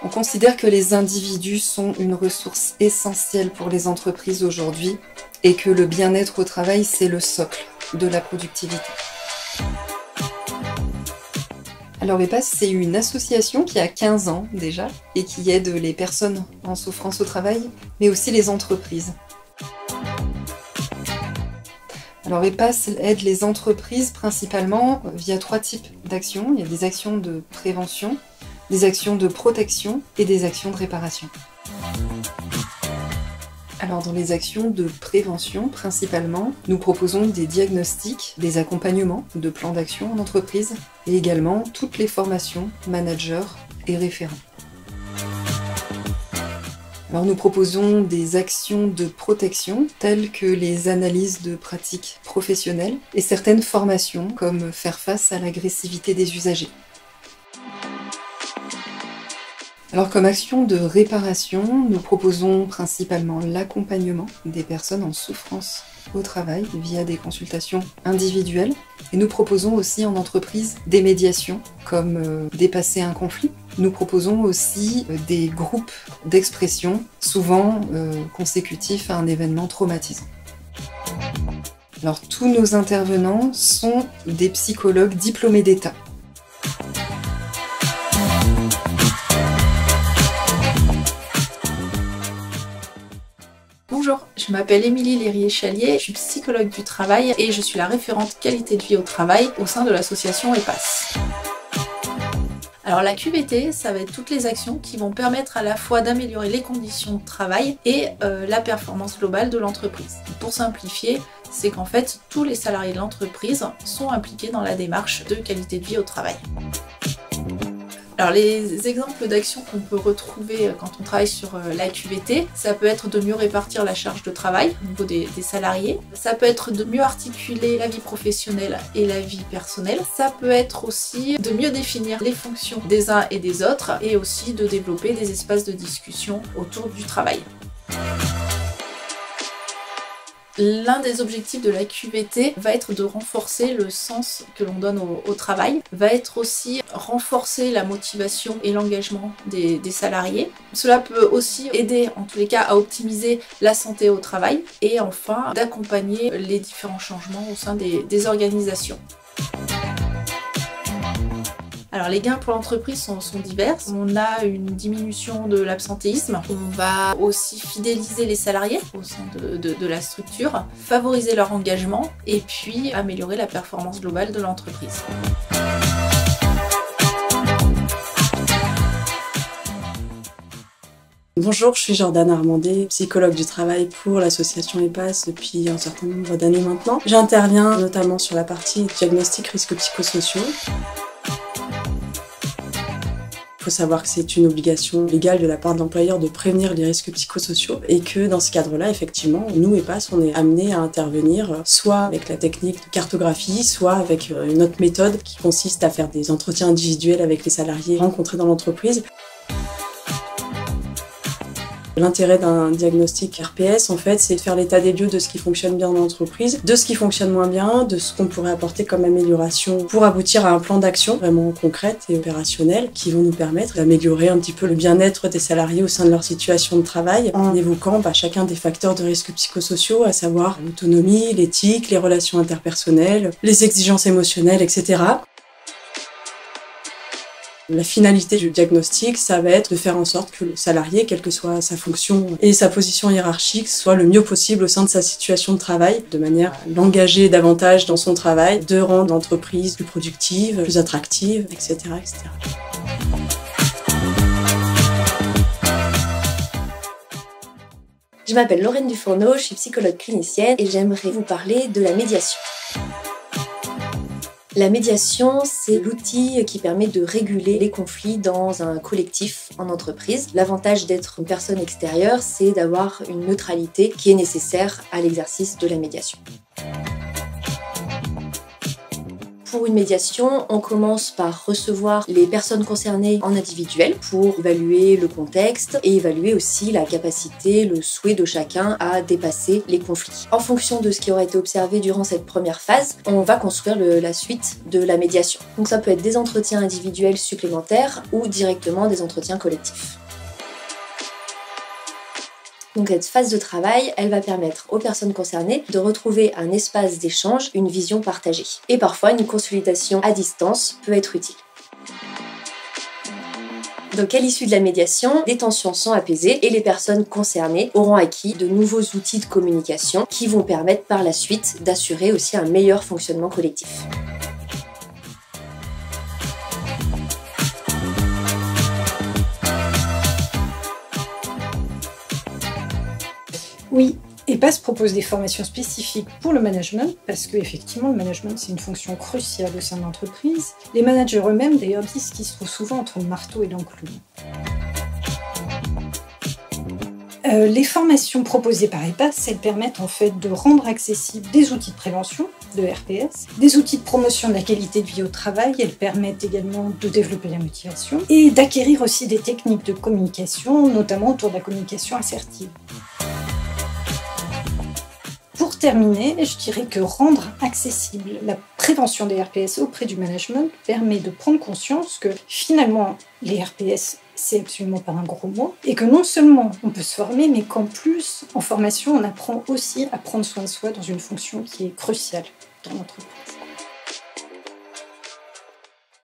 On considère que les individus sont une ressource essentielle pour les entreprises aujourd'hui et que le bien-être au travail, c'est le socle de la productivité. Alors EPAS, c'est une association qui a 15 ans déjà et qui aide les personnes en souffrance au travail, mais aussi les entreprises. Alors EPAS aide les entreprises principalement via 3 types d'actions. Il y a des actions de prévention, des actions de protection et des actions de réparation. Alors dans les actions de prévention, principalement, nous proposons des diagnostics, des accompagnements de plans d'action en entreprise et également toutes les formations managers et référents. Alors nous proposons des actions de protection telles que les analyses de pratiques professionnelles et certaines formations comme faire face à l'agressivité des usagers. Alors comme action de réparation, nous proposons principalement l'accompagnement des personnes en souffrance au travail via des consultations individuelles. Et nous proposons aussi en entreprise des médiations comme dépasser un conflit. Nous proposons aussi des groupes d'expression, souvent consécutifs à un événement traumatisant. Alors tous nos intervenants sont des psychologues diplômés d'État. Bonjour, je m'appelle Émilie Lérier-Chalier, je suis psychologue du travail et je suis la référente qualité de vie au travail au sein de l'association EPAS. Alors la QVT, ça va être toutes les actions qui vont permettre à la fois d'améliorer les conditions de travail et la performance globale de l'entreprise. Pour simplifier, c'est qu'en fait tous les salariés de l'entreprise sont impliqués dans la démarche de qualité de vie au travail. Alors les exemples d'actions qu'on peut retrouver quand on travaille sur la QVT, ça peut être de mieux répartir la charge de travail au niveau des salariés, ça peut être de mieux articuler la vie professionnelle et la vie personnelle, ça peut être aussi de mieux définir les fonctions des uns et des autres et aussi de développer des espaces de discussion autour du travail. L'un des objectifs de la QVT va être de renforcer le sens que l'on donne au travail, va être aussi renforcer la motivation et l'engagement des salariés. Cela peut aussi aider en tous les cas à optimiser la santé au travail et enfin d'accompagner les différents changements au sein des organisations. Alors les gains pour l'entreprise sont divers. On a une diminution de l'absentéisme. On va aussi fidéliser les salariés au sein de la structure, favoriser leur engagement et puis améliorer la performance globale de l'entreprise. Bonjour, je suis Jordan Armandé, psychologue du travail pour l'association EPAS depuis un certain nombre d'années maintenant. J'interviens notamment sur la partie diagnostic risques psychosociaux. Il faut savoir que c'est une obligation légale de la part de l'employeur de prévenir les risques psychosociaux et que dans ce cadre-là, effectivement, nous, EPAS, on est amenés à intervenir soit avec la technique de cartographie, soit avec une autre méthode qui consiste à faire des entretiens individuels avec les salariés rencontrés dans l'entreprise. L'intérêt d'un diagnostic RPS, en fait, c'est de faire l'état des lieux de ce qui fonctionne bien dans l'entreprise, de ce qui fonctionne moins bien, de ce qu'on pourrait apporter comme amélioration pour aboutir à un plan d'action vraiment concret et opérationnel qui vont nous permettre d'améliorer un petit peu le bien-être des salariés au sein de leur situation de travail en évoquant chacun des facteurs de risques psychosociaux, à savoir l'autonomie, l'éthique, les relations interpersonnelles, les exigences émotionnelles, etc. La finalité du diagnostic, ça va être de faire en sorte que le salarié, quelle que soit sa fonction et sa position hiérarchique, soit le mieux possible au sein de sa situation de travail, de manière à l'engager davantage dans son travail, de rendre l'entreprise plus productive, plus attractive, etc., etc. Je m'appelle Lorraine Dufourneau, je suis psychologue clinicienne et j'aimerais vous parler de la médiation. La médiation, c'est l'outil qui permet de réguler les conflits dans un collectif, en entreprise. L'avantage d'être une personne extérieure, c'est d'avoir une neutralité qui est nécessaire à l'exercice de la médiation. Pour une médiation, on commence par recevoir les personnes concernées en individuel pour évaluer le contexte et évaluer aussi la capacité, le souhait de chacun à dépasser les conflits. En fonction de ce qui aura été observé durant cette première phase, on va construire la suite de la médiation. Donc ça peut être des entretiens individuels supplémentaires ou directement des entretiens collectifs. Donc cette phase de travail, elle va permettre aux personnes concernées de retrouver un espace d'échange, une vision partagée. Et parfois, une consultation à distance peut être utile. Donc à l'issue de la médiation, les tensions sont apaisées et les personnes concernées auront acquis de nouveaux outils de communication qui vont permettre par la suite d'assurer aussi un meilleur fonctionnement collectif. Oui, EPAS propose des formations spécifiques pour le management, parce que effectivement le management c'est une fonction cruciale au sein de l'entreprise. Les managers eux-mêmes d'ailleurs disent qu'ils se trouvent souvent entre le marteau et l'enclume. Les formations proposées par EPAS, elles permettent en fait de rendre accessibles des outils de prévention, de RPS, des outils de promotion de la qualité de vie au travail, elles permettent également de développer la motivation et d'acquérir aussi des techniques de communication, notamment autour de la communication assertive. Pour terminer, je dirais que rendre accessible la prévention des RPS auprès du management permet de prendre conscience que finalement les RPS c'est absolument pas un gros mot et que non seulement on peut se former mais qu'en plus en formation on apprend aussi à prendre soin de soi dans une fonction qui est cruciale dans l'entreprise.